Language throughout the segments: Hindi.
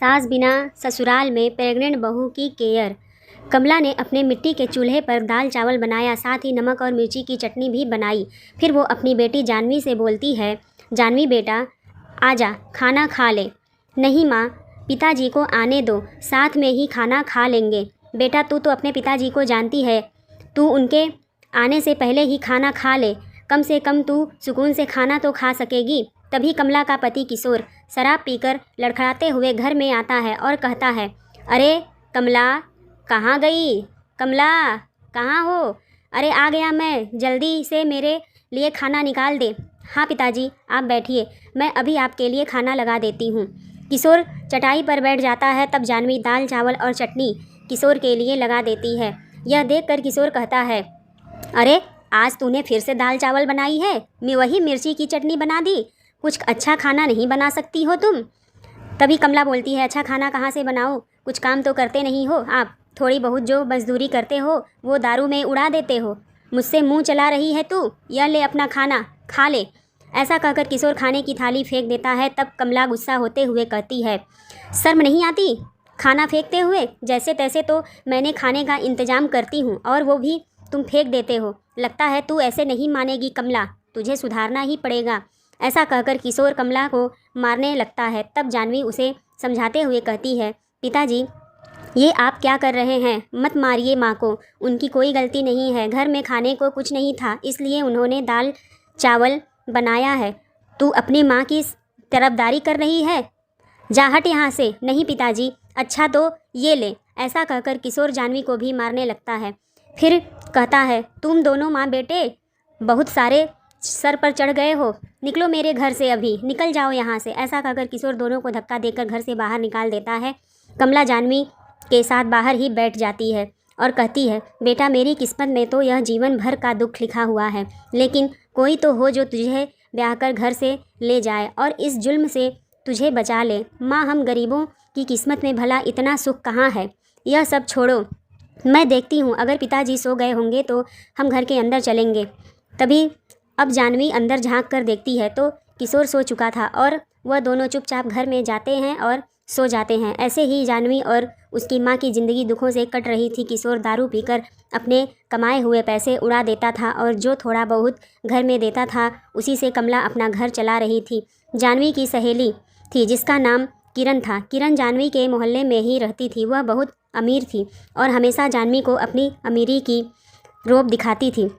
सास बिना ससुराल में प्रेग्नेंट बहू की केयर। कमला ने अपने मिट्टी के चूल्हे पर दाल चावल बनाया, साथ ही नमक और मिर्ची की चटनी भी बनाई। फिर वो अपनी बेटी जानवी से बोलती है, जानवी बेटा आजा खाना खा ले। नहीं माँ, पिताजी को आने दो, साथ में ही खाना खा लेंगे। बेटा तू तो अपने पिताजी को जानती है, तू उनके आने से पहले ही खाना खा ले, कम से कम तू सुकून से खाना तो खा सकेगी। तभी कमला का पति किशोर शराब पीकर लड़खड़ाते हुए घर में आता है और कहता है, अरे कमला कहाँ गई? कमला कहाँ हो? अरे आ गया मैं, जल्दी से मेरे लिए खाना निकाल दे। हाँ पिताजी आप बैठिए, मैं अभी आपके लिए खाना लगा देती हूँ। किशोर चटाई पर बैठ जाता है। तब जानवी दाल चावल और चटनी किशोर के लिए लगा देती है। यह देखकर किशोर कहता है, अरे आज तूने फिर से दाल चावल बनाई है, मैं वही मिर्ची की चटनी बना दी, कुछ अच्छा खाना नहीं बना सकती हो तुम? तभी कमला बोलती है, अच्छा खाना कहाँ से बनाओ, कुछ काम तो करते नहीं हो आप, थोड़ी बहुत जो मजदूरी करते हो वो दारू में उड़ा देते हो, मुझसे मुंह चला रही है तू, यह ले अपना खाना खा ले। ऐसा कहकर किशोर खाने की थाली फेंक देता है। तब कमला गुस्सा होते हुए कहती है, शर्म नहीं आती खाना फेंकते हुए? जैसे तैसे तो मैंने खाने का इंतजाम करती हूँ और वो भी तुम फेंक देते हो। लगता है तू ऐसे नहीं मानेगी कमला, तुझे सुधारना ही पड़ेगा। ऐसा कहकर किशोर कमला को मारने लगता है। तब जानवी उसे समझाते हुए कहती है, पिताजी ये आप क्या कर रहे हैं, मत मारिए माँ को, उनकी कोई गलती नहीं है, घर में खाने को कुछ नहीं था इसलिए उन्होंने दाल चावल बनाया है। तू अपनी माँ की तरफदारी कर रही है, जा हट यहाँ से। नहीं पिताजी, अच्छा तो ये ले। ऐसा कहकर किशोर जानवी को भी मारने लगता है। फिर कहता है, तुम दोनों माँ बेटे बहुत सारे सर पर चढ़ गए हो, निकलो मेरे घर से, अभी निकल जाओ यहाँ से। ऐसा कहकर किशोर दोनों को धक्का देकर घर से बाहर निकाल देता है। कमला जानवी के साथ बाहर ही बैठ जाती है और कहती है, बेटा मेरी किस्मत में तो यह जीवन भर का दुख लिखा हुआ है, लेकिन कोई तो हो जो तुझे ब्याह कर घर से ले जाए और इस जुल्म से तुझे बचा ले। माँ हम गरीबों की किस्मत में भला इतना सुख कहाँ है? यह सब छोड़ो, मैं देखती हूँ, अगर पिताजी सो गए होंगे तो हम घर के अंदर चलेंगे। तभी अब जानवी अंदर झांक कर देखती है तो किशोर सो चुका था और वह दोनों चुपचाप घर में जाते हैं और सो जाते हैं। ऐसे ही जानवी और उसकी माँ की ज़िंदगी दुखों से कट रही थी। किशोर दारू पीकर अपने कमाए हुए पैसे उड़ा देता था और जो थोड़ा बहुत घर में देता था उसी से कमला अपना घर चला रही थी। जानवी की सहेली थी जिसका नाम किरण था। किरण जानवी के मोहल्ले में ही रहती थी। वह बहुत अमीर थी और हमेशा जानवी को अपनी अमीरी की रोब दिखाती थी,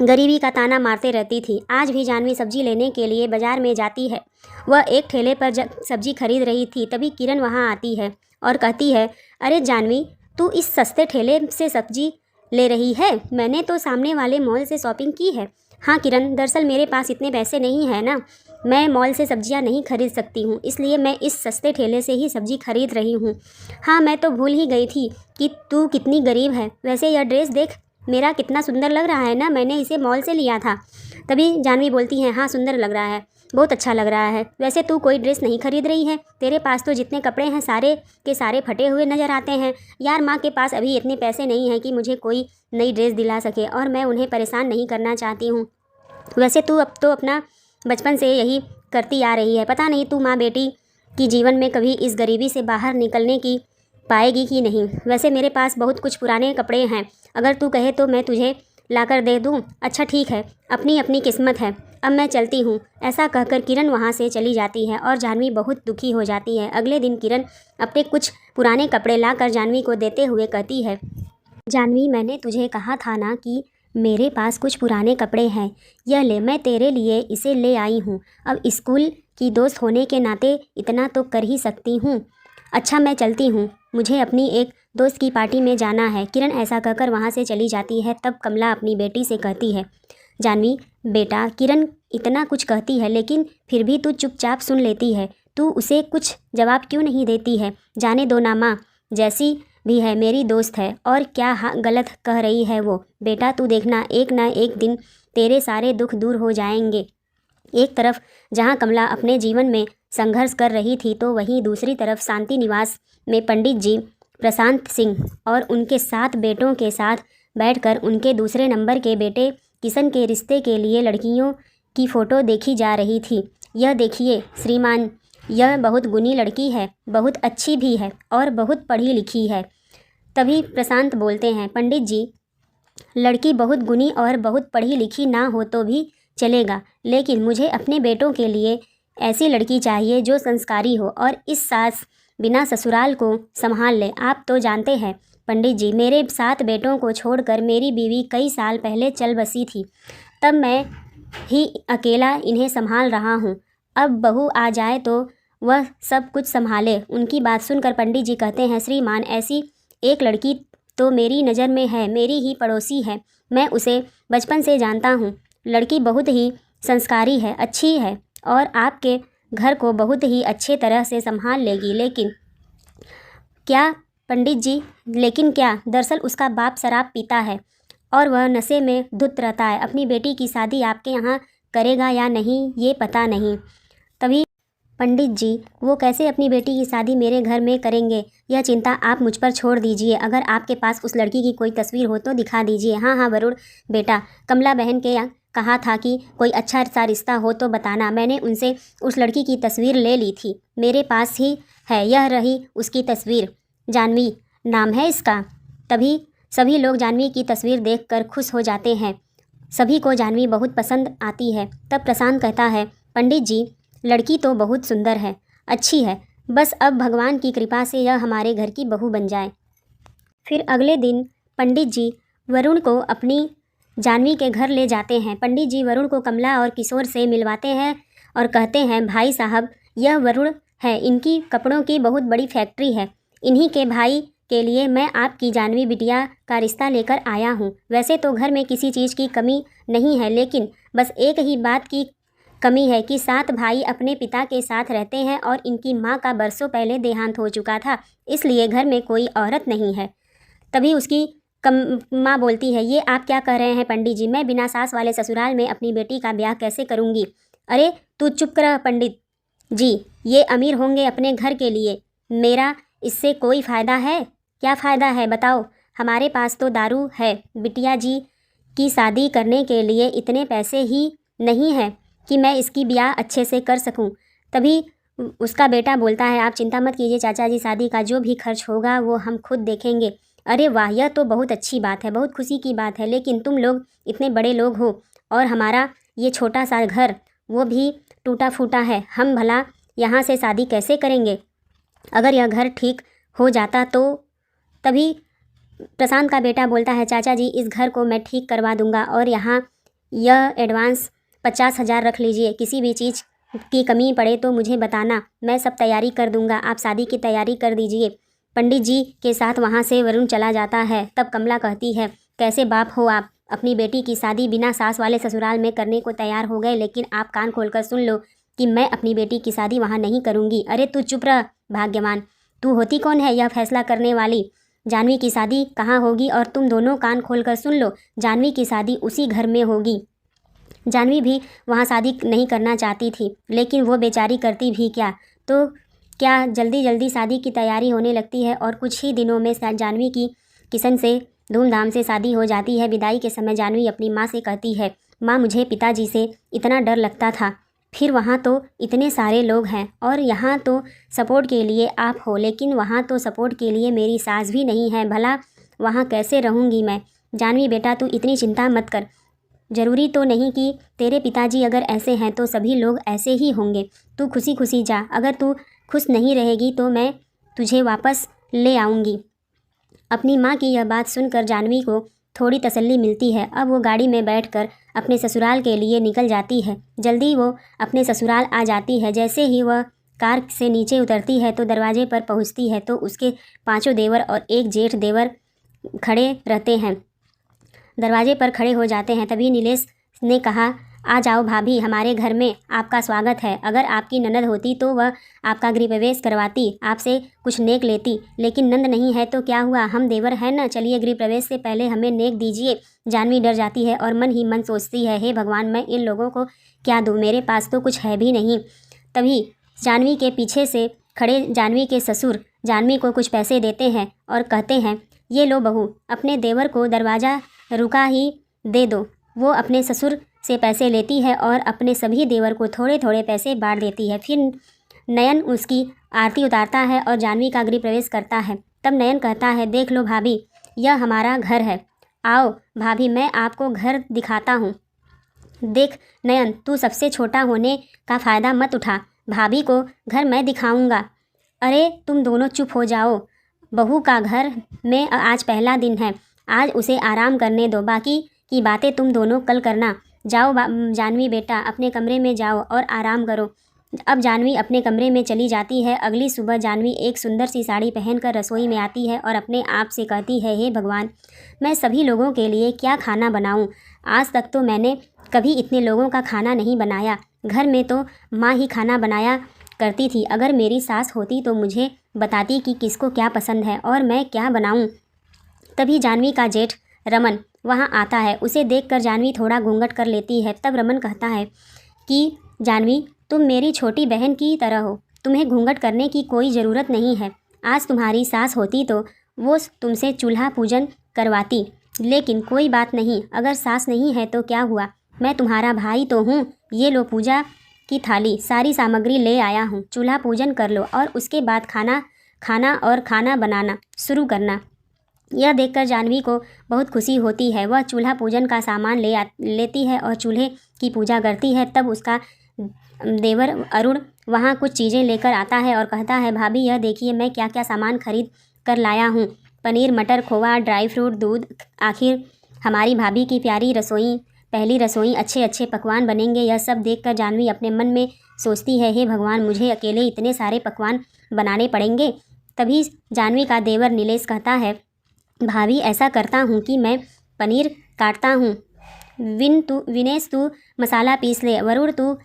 गरीबी का ताना मारते रहती थी। आज भी जानवी सब्जी लेने के लिए बाज़ार में जाती है। वह एक ठेले पर सब्जी खरीद रही थी। तभी किरण वहां आती है और कहती है, अरे जानवी तू इस सस्ते ठेले से सब्जी ले रही है? मैंने तो सामने वाले मॉल से शॉपिंग की है। हाँ किरण, दरअसल मेरे पास इतने पैसे नहीं है ना, मैं मॉल से सब्जियां नहीं खरीद सकती हूँ, इसलिए मैं इस सस्ते ठेले से ही सब्जी खरीद रही हूँ। हाँ मैं तो भूल ही गई थी कि तू कितनी गरीब है। वैसे यह ड्रेस देख, मेरा कितना सुंदर लग रहा है ना, मैंने इसे मॉल से लिया था। तभी जानवी बोलती है, हाँ सुंदर लग रहा है, बहुत अच्छा लग रहा है। वैसे तू कोई ड्रेस नहीं खरीद रही है, तेरे पास तो जितने कपड़े हैं सारे के सारे फटे हुए नज़र आते हैं। यार माँ के पास अभी इतने पैसे नहीं हैं कि मुझे कोई नई ड्रेस दिला सके और मैं उन्हें परेशान नहीं करना चाहती हूँ। वैसे तू अब तो अपना बचपन से यही करती आ रही है, पता नहीं तू माँ बेटी की जीवन में कभी इस गरीबी से बाहर निकलने की पाएगी कि नहीं। वैसे मेरे पास बहुत कुछ पुराने कपड़े हैं, अगर तू कहे तो मैं तुझे लाकर दे दूँ। अच्छा ठीक है, अपनी अपनी किस्मत है, अब मैं चलती हूँ। ऐसा कहकर किरण वहाँ से चली जाती है और जानवी बहुत दुखी हो जाती है। अगले दिन किरण अपने कुछ पुराने कपड़े लाकर जानवी को देते हुए कहती है, जानवी मैंने तुझे कहा था ना कि मेरे पास कुछ पुराने कपड़े हैं, यह ले, मैं तेरे लिए इसे ले आई हूँ। अब स्कूल की दोस्त होने के नाते इतना तो कर ही सकती हूँ। अच्छा मैं चलती हूँ, मुझे अपनी एक दोस्त की पार्टी में जाना है। किरण ऐसा कहकर वहाँ से चली जाती है। तब कमला अपनी बेटी से कहती है, जानवी बेटा किरण इतना कुछ कहती है लेकिन फिर भी तू चुपचाप सुन लेती है, तू उसे कुछ जवाब क्यों नहीं देती है? जाने दो ना माँ, जैसी भी है मेरी दोस्त है और क्या गलत कह रही है वो। बेटा तू देखना, एक ना एक दिन तेरे सारे दुख दूर हो जाएंगे। एक तरफ जहाँ कमला अपने जीवन में संघर्ष कर रही थी तो वहीं दूसरी तरफ शांति निवास में पंडित जी प्रशांत सिंह और उनके 7 बेटों के साथ बैठकर उनके दूसरे नंबर के बेटे किशन के रिश्ते के लिए लड़कियों की फ़ोटो देखी जा रही थी। यह देखिए श्रीमान, यह बहुत गुणी लड़की है, बहुत अच्छी भी है और बहुत पढ़ी लिखी है। तभी प्रशांत बोलते हैं, पंडित जी, लड़की बहुत गुणी और बहुत पढ़ी लिखी ना हो तो भी चलेगा, लेकिन मुझे अपने बेटों के लिए ऐसी लड़की चाहिए जो संस्कारी हो और इस सास बिना ससुराल को संभाल ले। आप तो जानते हैं पंडित जी, मेरे 7 बेटों को छोड़कर मेरी बीवी कई साल पहले चल बसी थी, तब मैं ही अकेला इन्हें संभाल रहा हूँ। अब बहू आ जाए तो वह सब कुछ संभाले। उनकी बात सुनकर पंडित जी कहते हैं, श्रीमान, ऐसी एक लड़की तो मेरी नज़र में है, मेरी ही पड़ोसी है, मैं उसे बचपन से जानता हूँ। लड़की बहुत ही संस्कारी है, अच्छी है और आपके घर को बहुत ही अच्छे तरह से संभाल लेगी। लेकिन क्या पंडित जी, लेकिन क्या? दरअसल उसका बाप शराब पीता है और वह नशे में धुत रहता है। अपनी बेटी की शादी आपके यहाँ करेगा या नहीं ये पता नहीं। तभी पंडित जी, वो कैसे अपनी बेटी की शादी मेरे घर में करेंगे? यह चिंता आप मुझ पर छोड़ दीजिए। अगर आपके पास उस लड़की की कोई तस्वीर हो तो दिखा दीजिए। हाँ हाँ वरुण बेटा, कमला बहन के कहा था कि कोई अच्छा सा रिश्ता हो तो बताना। मैंने उनसे उस लड़की की तस्वीर ले ली थी, मेरे पास ही है। यह रही उसकी तस्वीर, जानवी नाम है इसका। तभी सभी लोग जानवी की तस्वीर देखकर खुश हो जाते हैं। सभी को जानवी बहुत पसंद आती है। तब प्रशांत कहता है, पंडित जी, लड़की तो बहुत सुंदर है, अच्छी है, बस अब भगवान की कृपा से यह हमारे घर की बहू बन जाए। फिर अगले दिन पंडित जी वरुण को अपनी जानवी के घर ले जाते हैं। पंडित जी वरुण को कमला और किशोर से मिलवाते हैं और कहते हैं, भाई साहब, यह वरुण है, इनकी कपड़ों की बहुत बड़ी फैक्ट्री है। इन्हीं के भाई के लिए मैं आपकी जानवी बिटिया का रिश्ता लेकर आया हूँ। वैसे तो घर में किसी चीज़ की कमी नहीं है, लेकिन बस एक ही बात की कमी है कि 7 भाई अपने पिता के साथ रहते हैं और इनकी माँ का बरसों पहले देहांत हो चुका था, इसलिए घर में कोई औरत नहीं है। तभी उसकी माँ बोलती है, ये आप क्या कह रहे हैं पंडित जी, मैं बिना सास वाले ससुराल में अपनी बेटी का ब्याह कैसे करूँगी? अरे तू चुप रह पंडित जी, ये अमीर होंगे अपने घर के लिए, मेरा इससे कोई फ़ायदा है? क्या फ़ायदा है बताओ? हमारे पास तो दारू है, बिटिया जी की शादी करने के लिए इतने पैसे ही नहीं है कि मैं इसकी ब्याह अच्छे से कर सकूं। तभी उसका बेटा बोलता है, आप चिंता मत कीजिए चाचा जी, शादी का जो भी खर्च होगा वो हम खुद देखेंगे। अरे वाह, यह तो बहुत अच्छी बात है, बहुत खुशी की बात है, लेकिन तुम लोग इतने बड़े लोग हो और हमारा ये छोटा सा घर वो भी टूटा फूटा है, हम भला यहाँ से शादी कैसे करेंगे? अगर यह घर ठीक हो जाता तो। तभी प्रशांत का बेटा बोलता है, चाचा जी, इस घर को मैं ठीक करवा दूंगा और यहाँ यह एडवांस 50,000 रख लीजिए, किसी भी चीज़ की कमी पड़े तो मुझे बताना, मैं सब तैयारी कर दूंगा, आप शादी की तैयारी कर दीजिए। पंडित जी के साथ वहाँ से वरुण चला जाता है। तब कमला कहती है, कैसे बाप हो आप, अपनी बेटी की शादी बिना सास वाले ससुराल में करने को तैयार हो गए, लेकिन आप कान खोलकर सुन लो कि मैं अपनी बेटी की शादी वहाँ नहीं करूँगी। अरे तू चुप रह भाग्यवान, तू होती कौन है यह फैसला करने वाली? जानवी की शादी कहाँ होगी? और तुम दोनों कान खोलकर सुन लो, जानवी की शादी उसी घर में होगी। जानवी भी वहाँ शादी नहीं करना चाहती थी, लेकिन वो बेचारी करती भी क्या? तो क्या जल्दी जल्दी शादी की तैयारी होने लगती है और कुछ ही दिनों में जानवी की किशन से धूमधाम से शादी हो जाती है। विदाई के समय जानवी अपनी माँ से कहती है, माँ, मुझे पिताजी से इतना डर लगता था, फिर वहाँ तो इतने सारे लोग हैं और यहाँ तो सपोर्ट के लिए आप हो, लेकिन वहाँ तो सपोर्ट के लिए मेरी सास भी नहीं है, भला वहाँ कैसे रहूँगी मैं? जानवी बेटा, तू इतनी चिंता मत कर, ज़रूरी तो नहीं कि तेरे पिताजी अगर ऐसे हैं तो सभी लोग ऐसे ही होंगे। तू खुशी खुशी जा, अगर तू खुश नहीं रहेगी तो मैं तुझे वापस ले आऊँगी। अपनी माँ की यह बात सुनकर जानवी को थोड़ी तसल्ली मिलती है। अब वो गाड़ी में बैठकर अपने ससुराल के लिए निकल जाती है। जल्दी वो अपने ससुराल आ जाती है। जैसे ही वह कार से नीचे उतरती है तो दरवाजे पर पहुंचती है तो उसके 5 देवर और एक जेठ देवर खड़े रहते हैं, दरवाजे पर खड़े हो जाते हैं। तभी नीलेश ने कहा, आ जाओ भाभी, हमारे घर में आपका स्वागत है। अगर आपकी ननद होती तो वह आपका गृह प्रवेश करवाती, आपसे कुछ नेक लेती, लेकिन नंद नहीं है तो क्या हुआ, हम देवर हैं ना, चलिए गृह प्रवेश से पहले हमें नेक दीजिए। जानवी डर जाती है और मन ही मन सोचती है, हे भगवान, मैं इन लोगों को क्या दूँ, मेरे पास तो कुछ है भी नहीं। तभी जानवी के पीछे से खड़े जानवी के ससुर जानवी को कुछ पैसे देते हैं और कहते हैं, ये लो बहू, अपने देवर को दरवाज़ा रुका ही दे दो। वो अपने ससुर से पैसे लेती है और अपने सभी देवर को थोड़े थोड़े पैसे बांट देती है। फिर नयन उसकी आरती उतारता है और जाह्नवी का गृह प्रवेश करता है। तब नयन कहता है, देख लो भाभी, यह हमारा घर है। आओ भाभी, मैं आपको घर दिखाता हूँ। देख नयन, तू सबसे छोटा होने का फ़ायदा मत उठा, भाभी को घर मैं दिखाऊंगा। अरे तुम दोनों चुप हो जाओ, बहू का घर में आज पहला दिन है, आज उसे आराम करने दो, बाकी की बातें तुम दोनों कल करना। जाओ जाह्नवी बेटा, अपने कमरे में जाओ और आराम करो। अब जाह्नवी अपने कमरे में चली जाती है। अगली सुबह जाह्नवी एक सुंदर सी साड़ी पहनकर रसोई में आती है और अपने आप से कहती है, हे भगवान, मैं सभी लोगों के लिए क्या खाना बनाऊं? आज तक तो मैंने कभी इतने लोगों का खाना नहीं बनाया। घर में तो माँ ही खाना बनाया करती थी। अगर मेरी सास होती तो मुझे बताती कि किसको क्या पसंद है और मैं क्या बनाऊं। तभी जाह्नवी का जेठ रमन वहाँ आता है। उसे देखकर जाह्नवी थोड़ा घूंघट कर लेती है। तब रमन कहता है कि जाह्नवी, तुम मेरी छोटी बहन की तरह हो, तुम्हें घूंघट करने की कोई ज़रूरत नहीं है। आज तुम्हारी सास होती तो वो तुमसे चूल्हा पूजन करवाती, लेकिन कोई बात नहीं, अगर सास नहीं है तो क्या हुआ, मैं तुम्हारा भाई तो हूँ। ये लो पूजा की थाली, सारी सामग्री ले आया हूँ, चूल्हा पूजन कर लो और उसके बाद खाना बनाना शुरू करना। यह देखकर जाह्नवी को बहुत खुशी होती है। वह चूल्हा पूजन का सामान लेती है और चूल्हे की पूजा करती है। तब उसका देवर अरुण वहाँ कुछ चीज़ें लेकर आता है और कहता है, भाभी यह देखिए मैं क्या क्या सामान खरीद कर लाया हूँ, पनीर, मटर, खोवा, ड्राई फ्रूट, दूध। आखिर हमारी भाभी की प्यारी रसोई, पहली रसोई, अच्छे अच्छे पकवान बनेंगे। यह सब देखकर जाह्नवी अपने मन में सोचती है, हे भगवान, मुझे अकेले इतने सारे पकवान बनाने पड़ेंगे। तभी जाह्नवी का देवर नीलेश कहता है, भाभी ऐसा करता हूँ कि मैं पनीर काटता हूँ, विनेश तू मसाला पीस ले, वरुण तू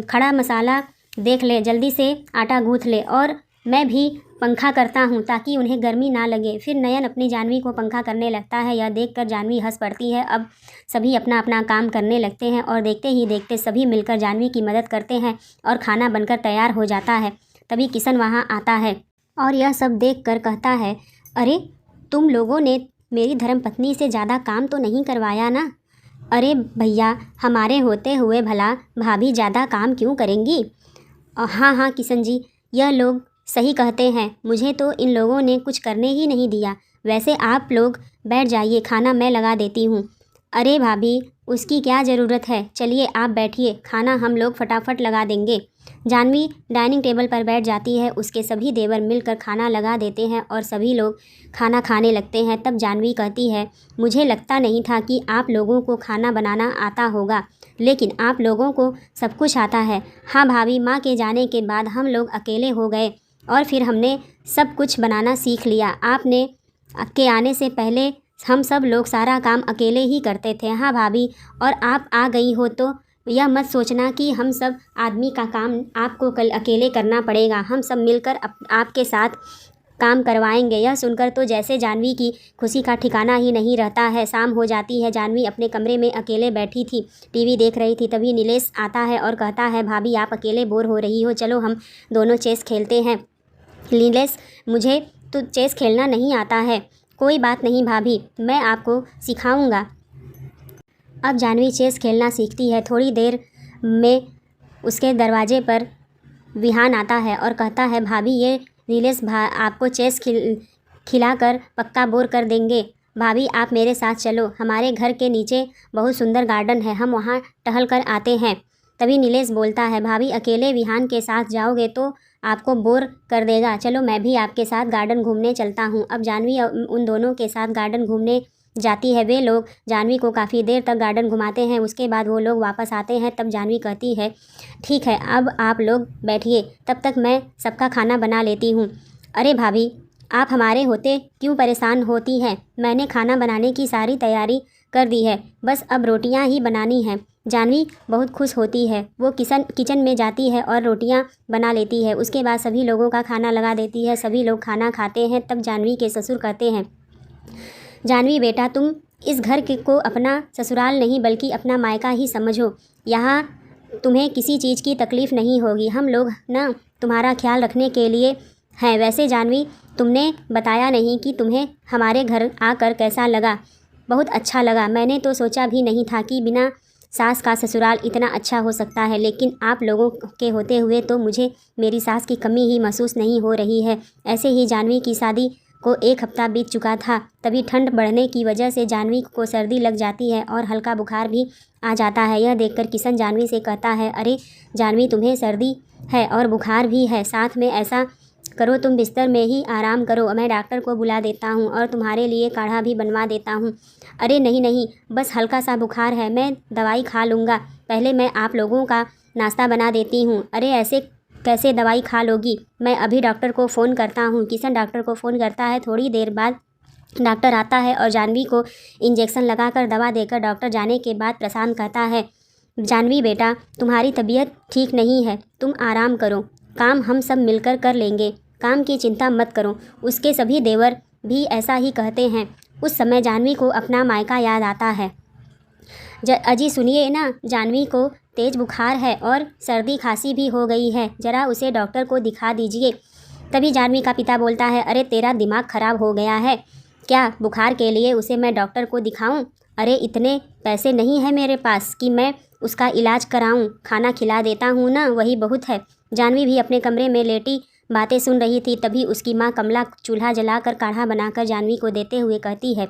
खड़ा मसाला देख ले, जल्दी से आटा गूँथ ले, और मैं भी पंखा करता हूँ ताकि उन्हें गर्मी ना लगे। फिर नयन अपनी जाह्नवी को पंखा करने लगता है। यह देखकर जाह्नवी हंस पड़ती है। अब सभी अपना अपना काम करने लगते हैं और देखते ही देखते सभी मिलकर जाह्नवी की मदद करते हैं और खाना बनकर तैयार हो जाता है। तभी किशन वहाँ आता है और यह सब देख कर कहता है, अरे तुम लोगों ने मेरी धर्मपत्नी से ज़्यादा काम तो नहीं करवाया ना? अरे भैया, हमारे होते हुए भला भाभी ज़्यादा काम क्यों करेंगी? हाँ हाँ किशन जी, यह लोग सही कहते हैं, मुझे तो इन लोगों ने कुछ करने ही नहीं दिया। वैसे आप लोग बैठ जाइए, खाना मैं लगा देती हूँ। अरे भाभी, उसकी क्या ज़रूरत है, चलिए आप बैठिए, खाना हम लोग फटाफट लगा देंगे। जाह्नवी डाइनिंग टेबल पर बैठ जाती है। उसके सभी देवर मिलकर खाना लगा देते हैं और सभी लोग खाना खाने लगते हैं। तब जाह्नवी कहती है, मुझे लगता नहीं था कि आप लोगों को खाना बनाना आता होगा, लेकिन आप लोगों को सब कुछ आता है। हाँ भाभी, माँ के जाने के बाद हम लोग अकेले हो गए और फिर हमने सब कुछ बनाना सीख लिया। आपने के आने से पहले हम सब लोग सारा काम अकेले ही करते थे। हाँ भाभी, और आप आ गई हो तो यह मत सोचना कि हम सब आदमी का काम आपको कल अकेले करना पड़ेगा। हम सब मिलकर आपके साथ काम करवाएंगे। यह सुनकर तो जैसे जाह्नवी की खुशी का ठिकाना ही नहीं रहता है। शाम हो जाती है। जाह्नवी अपने कमरे में अकेले बैठी थी, टीवी देख रही थी। तभी नीलेश आता है और कहता है, भाभी आप अकेले बोर हो रही हो, चलो हम दोनों चेस खेलते हैं। नीलेश, मुझे तो चेस खेलना नहीं आता है। कोई बात नहीं भाभी, मैं आपको सिखाऊंगा। अब जाह्नवी चेस खेलना सीखती है। थोड़ी देर में उसके दरवाजे पर विहान आता है और कहता है, भाभी ये नीलेश आपको चेस खिलाकर पक्का बोर कर देंगे। भाभी आप मेरे साथ चलो, हमारे घर के नीचे बहुत सुंदर गार्डन है, हम वहाँ टहल कर आते हैं। तभी नीलेश बोलता है, भाभी अकेले विहान के साथ जाओगे तो आपको बोर कर देगा, चलो मैं भी आपके साथ गार्डन घूमने चलता हूँ। अब जाह्नवी उन दोनों के साथ गार्डन घूमने जाती है। वे लोग जाह्नवी को काफ़ी देर तक गार्डन घुमाते हैं। उसके बाद वो लोग वापस आते हैं। तब जाह्नवी कहती है, ठीक है अब आप लोग बैठिए, तब तक मैं सबका खाना बना लेती हूँ। अरे भाभी, आप हमारे होते क्यों परेशान होती हैं? मैंने खाना बनाने की सारी तैयारी कर दी है, बस अब रोटियां ही बनानी हैं। जाह्नवी बहुत खुश होती है। वो किचन में जाती है और रोटियां बना लेती है। उसके बाद सभी लोगों का खाना लगा देती है। सभी लोग खाना खाते हैं। तब जाह्नवी के ससुर कहते हैं, जाह्नवी बेटा, तुम इस घर को अपना ससुराल नहीं बल्कि अपना मायका ही समझो। यहाँ तुम्हें किसी चीज़ की तकलीफ़ नहीं होगी। हम लोग ना तुम्हारा ख्याल रखने के लिए हैं। वैसे जाह्नवी, तुमने बताया नहीं कि तुम्हें हमारे घर आकर कैसा लगा। बहुत अच्छा लगा। मैंने तो सोचा भी नहीं था कि बिना सास का ससुराल इतना अच्छा हो सकता है, लेकिन आप लोगों के होते हुए तो मुझे मेरी सास की कमी ही महसूस नहीं हो रही है। ऐसे ही जानवी की शादी को 1 हफ्ता बीत चुका था, तभी ठंड बढ़ने की वजह से जानवी को सर्दी लग जाती है और हल्का बुखार भी आ जाता है। यह देखकर किशन जानवी से कहता है, अरे जानवी, तुम्हें सर्दी है और बुखार भी है, साथ में ऐसा करो तुम बिस्तर में ही आराम करो, मैं डॉक्टर को बुला देता हूँ और तुम्हारे लिए काढ़ा भी बनवा देता हूँ। अरे नहीं नहीं, बस हल्का सा बुखार है, मैं दवाई खा लूँगा, पहले मैं आप लोगों का नाश्ता बना देती हूँ। अरे ऐसे कैसे दवाई खा लोगी, मैं अभी डॉक्टर को फ़ोन करता हूँ। किशन डॉक्टर को फ़ोन करता है। थोड़ी देर बाद डॉक्टर आता है और जानवी को इंजेक्शन लगाकर दवा देकर डॉक्टर जाने के बाद प्रशांत कहता है, जानवी बेटा, तुम्हारी तबीयत ठीक नहीं है, तुम आराम करो, काम हम सब मिलकर कर लेंगे, काम की चिंता मत करो। उसके सभी देवर भी ऐसा ही कहते हैं। उस समय जानवी को अपना मायका याद आता है। अजी सुनिए ना, जानवी को तेज़ बुखार है और सर्दी खांसी भी हो गई है, ज़रा उसे डॉक्टर को दिखा दीजिए। तभी जानवी का पिता बोलता है, अरे तेरा दिमाग ख़राब हो गया है क्या, बुखार के लिए उसे मैं डॉक्टर को दिखाऊं? अरे इतने पैसे नहीं है मेरे पास कि मैं उसका इलाज कराऊं, खाना खिला देता हूं ना, वही बहुत है। जानवी भी अपने कमरे में लेटी बातें सुन रही थी। तभी उसकी माँ कमला चूल्हा जलाकर काढ़ा बनाकर जानवी को देते हुए कहती है,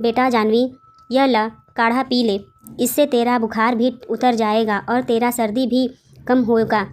बेटा जानवी, यह ला काढ़ा पी ले, इससे तेरा बुखार भी उतर जाएगा और तेरा सर्दी भी कम होगा।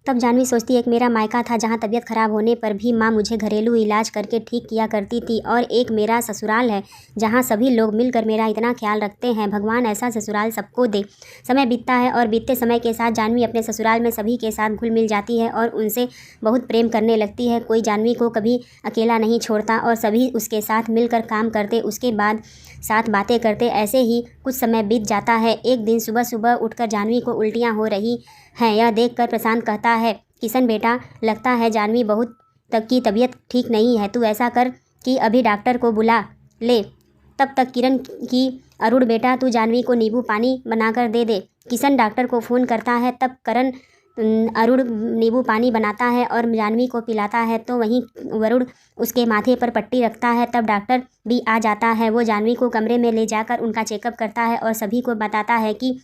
तब जानवी सोचती है कि मेरा मायका था जहाँ तबीयत ख़राब होने पर भी माँ मुझे घरेलू इलाज करके ठीक किया करती थी, और एक मेरा ससुराल है जहाँ सभी लोग मिलकर मेरा इतना ख्याल रखते हैं। भगवान ऐसा ससुराल सबको दे। समय बीतता है और बीतते समय के साथ जानवी अपने ससुराल में सभी के साथ घुल मिल जाती है और उनसे बहुत प्रेम करने लगती है। कोई जानवी को कभी अकेला नहीं छोड़ता और सभी उसके साथ मिलकर काम करते, उसके बाद साथ बातें करते। ऐसे ही कुछ समय बीत जाता है। एक दिन सुबह सुबह उठकर जानवी को उल्टियाँ हो रही हैं। यह देखकर प्रशांत कहता है, किशन बेटा, लगता है जानवी बहुत तक की तबीयत ठीक नहीं है, तू ऐसा कर कि अभी डॉक्टर को बुला ले। तब तक किरण की, अरुण बेटा, तू जानवी को नींबू पानी बनाकर दे दे। किशन डॉक्टर को फ़ोन करता है। तब करण अरुण नींबू पानी बनाता है और जानवी को पिलाता है, तो वहीं वरुण उसके माथे पर पट्टी रखता है। तब डॉक्टर भी आ जाता है। वो जानवी को कमरे में ले जाकर उनका चेकअप करता है और सभी को बताता है कि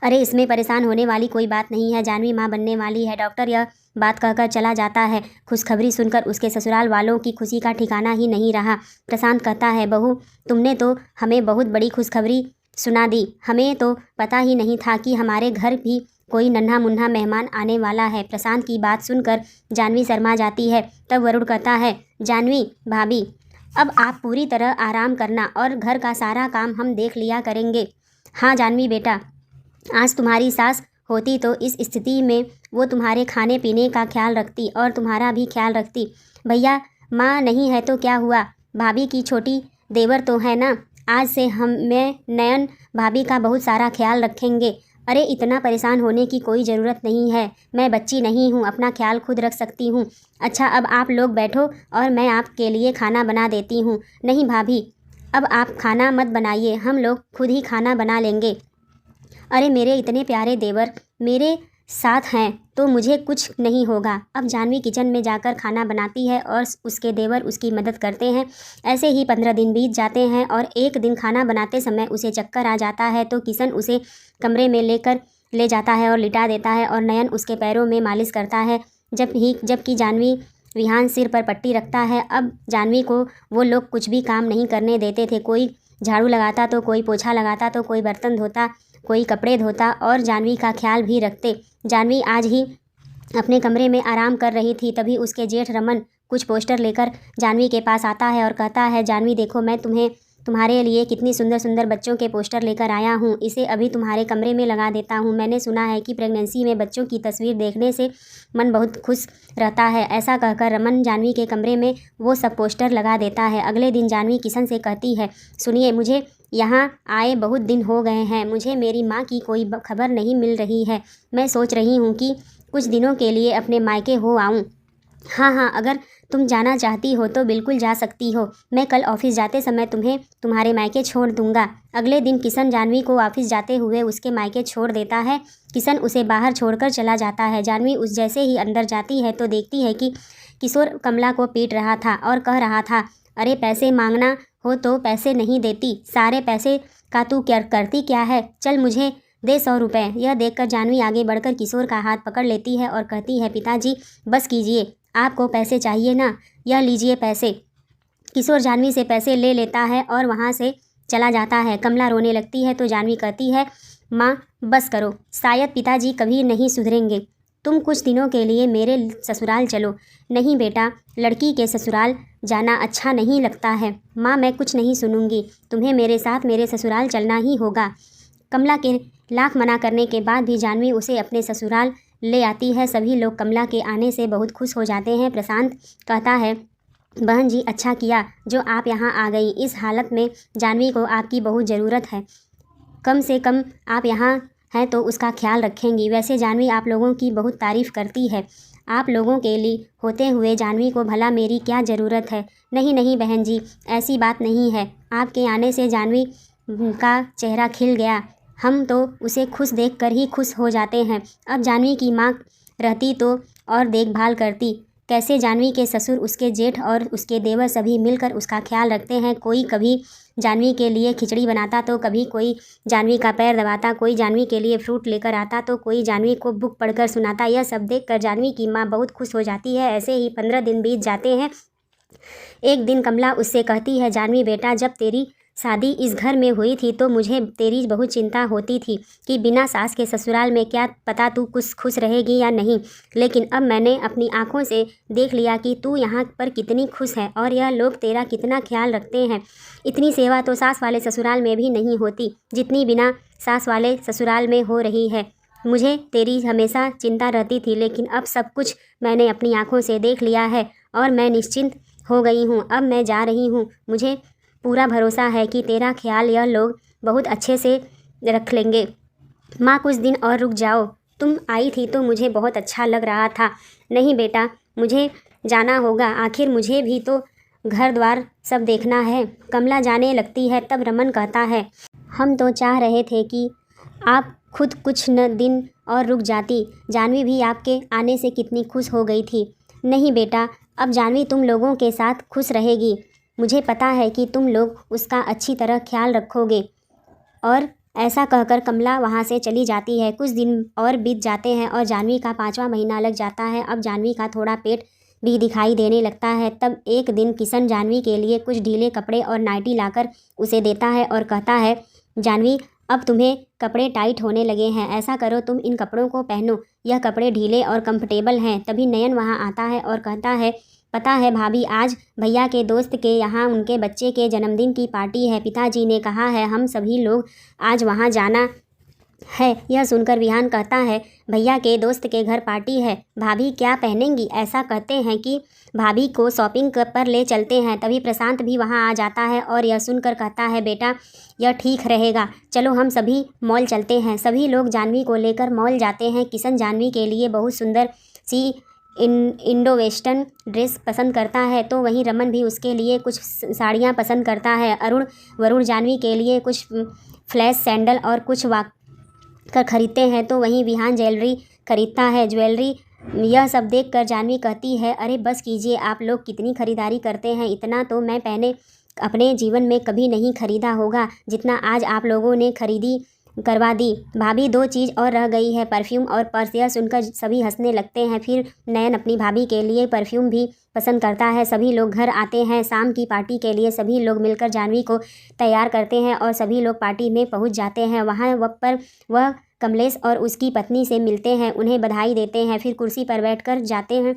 अरे इसमें परेशान होने वाली कोई बात नहीं है, जानवी माँ बनने वाली है। डॉक्टर यह बात कहकर चला जाता है। खुशखबरी सुनकर उसके ससुराल वालों की खुशी का ठिकाना ही नहीं रहा। प्रशांत कहता है, बहू, तुमने तो हमें बहुत बड़ी खुशखबरी सुना दी, हमें तो पता ही नहीं था कि हमारे घर भी कोई नन्हा मुन्ना मेहमान आने वाला है। प्रशांत की बात सुनकर जानवी शर्मा जाती है। तब वरुण कहता है, जानवी भाभी, अब आप पूरी तरह आराम करना और घर का सारा काम हम देख लिया करेंगे। हाँ जानवी बेटा, आज तुम्हारी सास होती तो इस स्थिति में वो तुम्हारे खाने पीने का ख्याल रखती और तुम्हारा भी ख्याल रखती। भैया माँ नहीं है तो क्या हुआ, भाभी की छोटी देवर तो है ना, आज से मैं नयन भाभी का बहुत सारा ख्याल रखेंगे। अरे इतना परेशान होने की कोई ज़रूरत नहीं है, मैं बच्ची नहीं हूँ, अपना ख्याल खुद रख सकती हूँ। अच्छा अब आप लोग बैठो और मैं आपके लिए खाना बना देती हूँ। नहीं भाभी, अब आप खाना मत बनाइए, हम लोग खुद ही खाना बना लेंगे। अरे मेरे इतने प्यारे देवर मेरे साथ हैं तो मुझे कुछ नहीं होगा। अब जानवी किचन में जाकर खाना बनाती है और उसके देवर उसकी मदद करते हैं। ऐसे ही 15 दिन बीत जाते हैं और एक दिन खाना बनाते समय उसे चक्कर आ जाता है, तो किशन उसे कमरे में ले जाता है और लिटा देता है और नयन उसके पैरों में मालिश करता है, जबकि जानवी विहान सिर पर पट्टी रखता है। अब जानवी को वो लोग कुछ भी काम नहीं करने देते थे। कोई झाड़ू लगाता तो कोई पोछा लगाता तो कोई बर्तन धोता, कोई कपड़े धोता और जानवी का ख्याल भी रखते। जानवी आज ही अपने कमरे में आराम कर रही थी, तभी उसके जेठ रमन कुछ पोस्टर लेकर जानवी के पास आता है और कहता है, जानवी देखो, मैं तुम्हारे लिए कितनी सुंदर सुंदर बच्चों के पोस्टर लेकर आया हूँ, इसे अभी तुम्हारे कमरे में लगा देता हूँ। मैंने सुना है कि प्रेगनेंसी में बच्चों की तस्वीर देखने से मन बहुत खुश रहता है। ऐसा कहकर रमन जानवी के कमरे में वो सब पोस्टर लगा देता है। अगले दिन जानवी किशन से कहती है, सुनिए, मुझे यहाँ आए बहुत दिन हो गए हैं, मुझे मेरी माँ की कोई खबर नहीं मिल रही है। मैं सोच रही हूँ कि कुछ दिनों के लिए अपने मायके हो आऊँ। हाँ, अगर तुम जाना चाहती हो तो बिल्कुल जा सकती हो, मैं कल ऑफिस जाते समय तुम्हें तुम्हारे मायके छोड़ दूंगा। अगले दिन किशन जानवी को ऑफिस जाते हुए उसके मायके छोड़ देता है। किशन उसे बाहर छोड़कर चला जाता है। जानवी उस जैसे ही अंदर जाती है तो देखती है कि किशोर कमला को पीट रहा था और कह रहा था, अरे पैसे मांगना हो तो पैसे नहीं देती, सारे पैसे का तू क्या करती क्या है, चल मुझे दे 100 रुपये। यह देखकर जानवी आगे बढ़कर किशोर का हाथ पकड़ लेती है और कहती है, पिताजी बस कीजिए, आपको पैसे चाहिए ना, यह लीजिए पैसे। किशोर जानवी से पैसे ले लेता है और वहाँ से चला जाता है। कमला रोने लगती है तो जानवी कहती है, माँ बस करो, शायद पिताजी कभी नहीं सुधरेंगे, तुम कुछ दिनों के लिए मेरे ससुराल चलो। नहीं बेटा, लड़की के ससुराल जाना अच्छा नहीं लगता है। माँ मैं कुछ नहीं सुनूंगी, तुम्हें मेरे साथ मेरे ससुराल चलना ही होगा। कमला के लाख मना करने के बाद भी जानवी उसे अपने ससुराल ले आती है। सभी लोग कमला के आने से बहुत खुश हो जाते हैं। प्रशांत कहता है, बहन जी अच्छा किया जो आप यहाँ आ गई, इस हालत में जानवी को आपकी बहुत ज़रूरत है। कम से कम आप यहाँ हैं तो उसका ख्याल रखेंगी। वैसे जानवी आप लोगों की बहुत तारीफ़ करती है, आप लोगों के लिए होते हुए जानवी को भला मेरी क्या ज़रूरत है। नहीं नहीं बहन जी, ऐसी बात नहीं है, आपके आने से जानवी का चेहरा खिल गया, हम तो उसे खुश देखकर ही खुश हो जाते हैं। अब जानवी की माँ रहती तो और देखभाल करती। कैसे जानवी के ससुर, उसके जेठ और उसके देवर सभी मिलकर उसका ख्याल रखते हैं। कोई कभी जानवी के लिए खिचड़ी बनाता तो कभी कोई जानवी का पैर दबाता, कोई जानवी के लिए फ्रूट लेकर आता तो कोई जानवी को बुक पढ़कर सुनाता। यह सब देखकर जानवी की माँ बहुत खुश हो जाती है। ऐसे ही 15 दिन बीत जाते हैं। एक दिन कमला उससे कहती है, जानवी बेटा जब तेरी शादी इस घर में हुई थी तो मुझे तेरी बहुत चिंता होती थी कि बिना सास के ससुराल में क्या पता तू कुछ खुश रहेगी या नहीं, लेकिन अब मैंने अपनी आंखों से देख लिया कि तू यहाँ पर कितनी खुश है और यह लोग तेरा कितना ख्याल रखते हैं। इतनी सेवा तो सास वाले ससुराल में भी नहीं होती जितनी बिना सास वाले ससुराल में हो रही है। मुझे तेरी हमेशा चिंता रहती थी, लेकिन अब सब कुछ मैंने अपनी आंखों से देख लिया है और मैं निश्चिंत हो गई हूँ। अब मैं जा रही हूँ, मुझे पूरा भरोसा है कि तेरा ख्याल यह लोग बहुत अच्छे से रख लेंगे। माँ कुछ दिन और रुक जाओ, तुम आई थी तो मुझे बहुत अच्छा लग रहा था। नहीं बेटा, मुझे जाना होगा, आखिर मुझे भी तो घर द्वार सब देखना है। कमला जाने लगती है। तब रमन कहता है, हम तो चाह रहे थे कि आप खुद कुछ न दिन और रुक जाती, जानवी भी आपके आने से कितनी खुश हो गई थी। नहीं बेटा, अब जानवी तुम लोगों के साथ खुश रहेगी, मुझे पता है कि तुम लोग उसका अच्छी तरह ख्याल रखोगे। और ऐसा कहकर कमला वहाँ से चली जाती है। कुछ दिन और बीत जाते हैं और जानवी का 5वां महीना लग जाता है। अब जानवी का थोड़ा पेट भी दिखाई देने लगता है। तब एक दिन किशन जानवी के लिए कुछ ढीले कपड़े और नाइटी लाकर उसे देता है और कहता है, जानवी अब तुम्हें कपड़े टाइट होने लगे हैं, ऐसा करो तुम इन कपड़ों को पहनो, यह कपड़े ढीले और कंफर्टेबल हैं। तभी नयन वहाँ आता है और कहता है, पता है भाभी, आज भैया के दोस्त के यहाँ उनके बच्चे के जन्मदिन की पार्टी है, पिताजी ने कहा है हम सभी लोग आज वहाँ जाना है। यह सुनकर विहान कहता है, भैया के दोस्त के घर पार्टी है, भाभी क्या पहनेंगी? ऐसा कहते हैं कि भाभी को शॉपिंग पर ले चलते हैं। तभी प्रशांत भी वहाँ आ जाता है और यह सुनकर कहता है, बेटा यह ठीक रहेगा, चलो हम सभी मॉल चलते हैं। सभी लोग जानवी को लेकर मॉल जाते हैं। किशन जानवी के लिए बहुत सुंदर सी इंडो वेस्टर्न ड्रेस पसंद करता है, तो वहीं रमन भी उसके लिए कुछ साड़ियाँ पसंद करता है। अरुण वरुण जानवी के लिए कुछ फ्लैश सैंडल और कुछ कर खरीदते हैं, तो वहीं विहान ज्वेलरी खरीदता है। ज्वेलरी यह सब देखकर जानवी कहती है, अरे बस कीजिए, आप लोग कितनी खरीदारी करते हैं, इतना तो मैं पहले अपने जीवन में कभी नहीं खरीदा होगा जितना आज आप लोगों ने खरीदी करवा दी। भाभी 2 चीज़ और रह गई है, परफ्यूम और पर्स। यह सुनकर सभी हंसने लगते हैं। फिर नयन अपनी भाभी के लिए परफ्यूम भी पसंद करता है। सभी लोग घर आते हैं। शाम की पार्टी के लिए सभी लोग मिलकर जानवी को तैयार करते हैं और सभी लोग पार्टी में पहुंच जाते हैं। वहाँ वह कमलेश और उसकी पत्नी से मिलते हैं, उन्हें बधाई देते हैं, फिर कुर्सी पर बैठकर जाते हैं।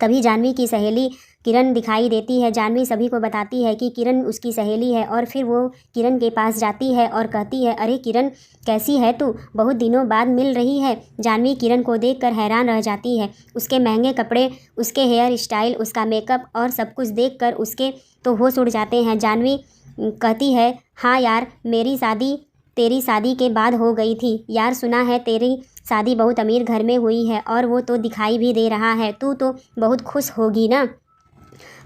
तभी जानवी की सहेली किरण दिखाई देती है। जानवी सभी को बताती है कि किरण उसकी सहेली है और फिर वो किरण के पास जाती है और कहती है, अरे किरण कैसी है तू, बहुत दिनों बाद मिल रही है। जानवी किरण को देखकर हैरान रह जाती है। उसके महंगे कपड़े, उसके हेयर स्टाइल, उसका मेकअप और सब कुछ देखकर उसके तो होश उड़ जाते हैं। जानवी कहती है, हाँ यार, मेरी शादी तेरी शादी के बाद हो गई थी यार, सुना है तेरी शादी बहुत अमीर घर में हुई है और वो तो दिखाई भी दे रहा है, तू तो बहुत खुश होगी ना।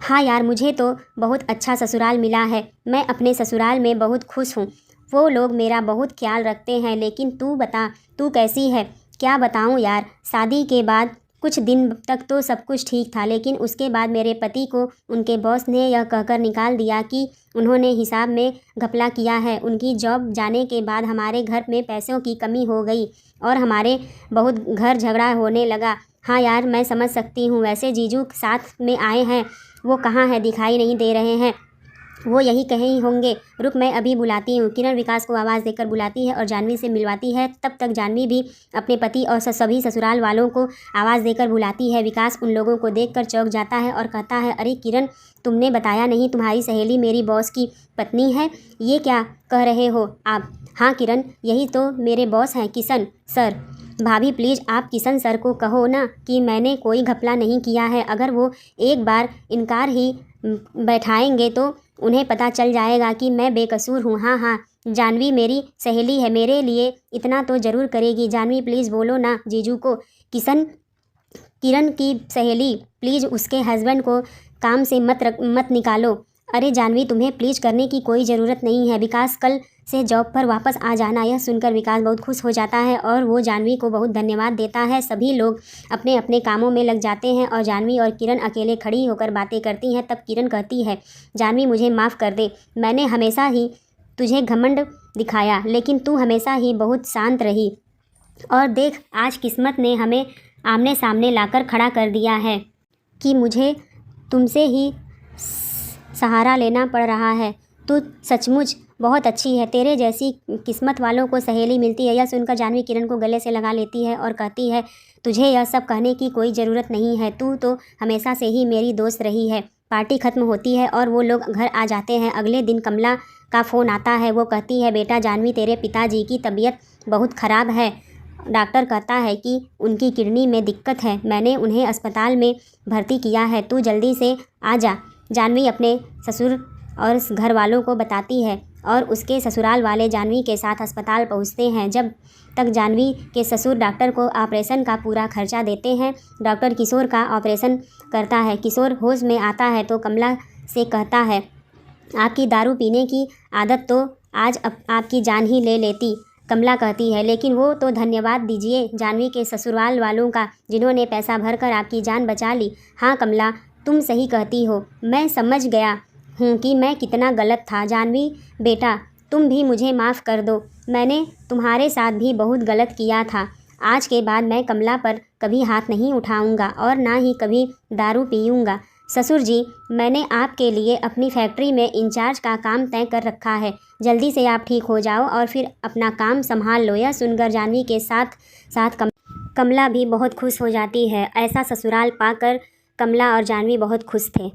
हाँ यार, मुझे तो बहुत अच्छा ससुराल मिला है, मैं अपने ससुराल में बहुत खुश हूँ, वो लोग मेरा बहुत ख्याल रखते हैं। लेकिन तू बता, तू कैसी है? क्या बताऊँ यार, शादी के बाद कुछ दिन तक तो सब कुछ ठीक था, लेकिन उसके बाद मेरे पति को उनके बॉस ने यह कहकर निकाल दिया कि उन्होंने हिसाब में घपला किया है। उनकी जॉब जाने के बाद हमारे घर में पैसों की कमी हो गई और हमारे बहुत घर झगड़ा होने लगा। हाँ यार, मैं समझ सकती हूँ। वैसे जीजू साथ में आए हैं, वो कहाँ है? दिखाई नहीं दे रहे हैं। वो यही कहीं होंगे। रुक, मैं अभी बुलाती हूँ। किरण विकास को आवाज़ देकर बुलाती है और जानवी से मिलवाती है। तब तक जानवी भी अपने पति और सभी ससुराल वालों को आवाज़ देकर बुलाती है। विकास उन लोगों को देखकर चौंक जाता है और कहता है, अरे किरण, तुमने बताया नहीं तुम्हारी सहेली मेरी बॉस की पत्नी है? ये क्या कह रहे हो आप? हाँ किरण, यही तो मेरे बॉस हैं, किशन सर। भाभी प्लीज़ आप किशन सर को कहो ना कि मैंने कोई घपला नहीं किया है। अगर वो एक बार इनकार ही बैठाएंगे तो उन्हें पता चल जाएगा कि मैं बेकसूर हूँ। हाँ हाँ, जानवी मेरी सहेली है, मेरे लिए इतना तो ज़रूर करेगी। जानवी प्लीज़ बोलो ना जीजू को। किरण की सहेली, प्लीज़ उसके हस्बैंड को काम से मत निकालो। अरे जानवी, तुम्हें प्लीज़ करने की कोई ज़रूरत नहीं है। विकास कल से जॉब पर वापस आ जाना। यह सुनकर विकास बहुत खुश हो जाता है और वो जानवी को बहुत धन्यवाद देता है। सभी लोग अपने अपने कामों में लग जाते हैं और जानवी और किरण अकेले खड़ी होकर बातें करती हैं। तब किरण कहती है, जानवी मुझे माफ़ कर दे। मैंने हमेशा ही तुझे घमंड दिखाया, लेकिन तू हमेशा ही बहुत शांत रही। और देख, आज किस्मत ने हमें आमने सामने लाकर खड़ा कर दिया है कि मुझे तुमसे ही सहारा लेना पड़ रहा है। तू सचमुच बहुत अच्छी है। तेरे जैसी किस्मत वालों को सहेली मिलती है। यह सुनकर जानवी किरण को गले से लगा लेती है और कहती है, तुझे यह सब कहने की कोई ज़रूरत नहीं है। तू तो हमेशा से ही मेरी दोस्त रही है। पार्टी ख़त्म होती है और वो लोग घर आ जाते हैं। अगले दिन कमला का फ़ोन आता है। वो कहती है, बेटा जानवी, तेरे पिताजी की तबीयत बहुत ख़राब है। डॉक्टर कहता है कि उनकी किडनी में दिक्कत है। मैंने उन्हें अस्पताल में भर्ती किया है। तू जल्दी से आ जा। जानवी अपने ससुर और घर वालों को बताती है और उसके ससुराल वाले जानवी के साथ अस्पताल पहुंचते हैं। जब तक जानवी के ससुर डॉक्टर को ऑपरेशन का पूरा खर्चा देते हैं। डॉक्टर किशोर का ऑपरेशन करता है। किशोर होश में आता है तो कमला से कहता है, आपकी दारू पीने की आदत तो आज आपकी जान ही ले लेती। कमला कहती है, लेकिन वो तो धन्यवाद दीजिए जानवी के ससुराल वालों का, जिन्होंने पैसा भरकर आपकी जान बचा ली। हाँ कमला, तुम सही कहती हो। मैं समझ गया हूँ कि मैं कितना गलत था। जानवी बेटा, तुम भी मुझे माफ़ कर दो। मैंने तुम्हारे साथ भी बहुत गलत किया था। आज के बाद मैं कमला पर कभी हाथ नहीं उठाऊँगा और ना ही कभी दारू पीऊँगा। ससुर जी, मैंने आपके लिए अपनी फैक्ट्री में इंचार्ज का काम तय कर रखा है। जल्दी से आप ठीक हो जाओ और फिर अपना काम संभाल लो। यह सुनकर जानवी के साथ साथ कमला भी बहुत खुश हो जाती है। ऐसा ससुराल पाकर कमला और जानवी बहुत खुश थे।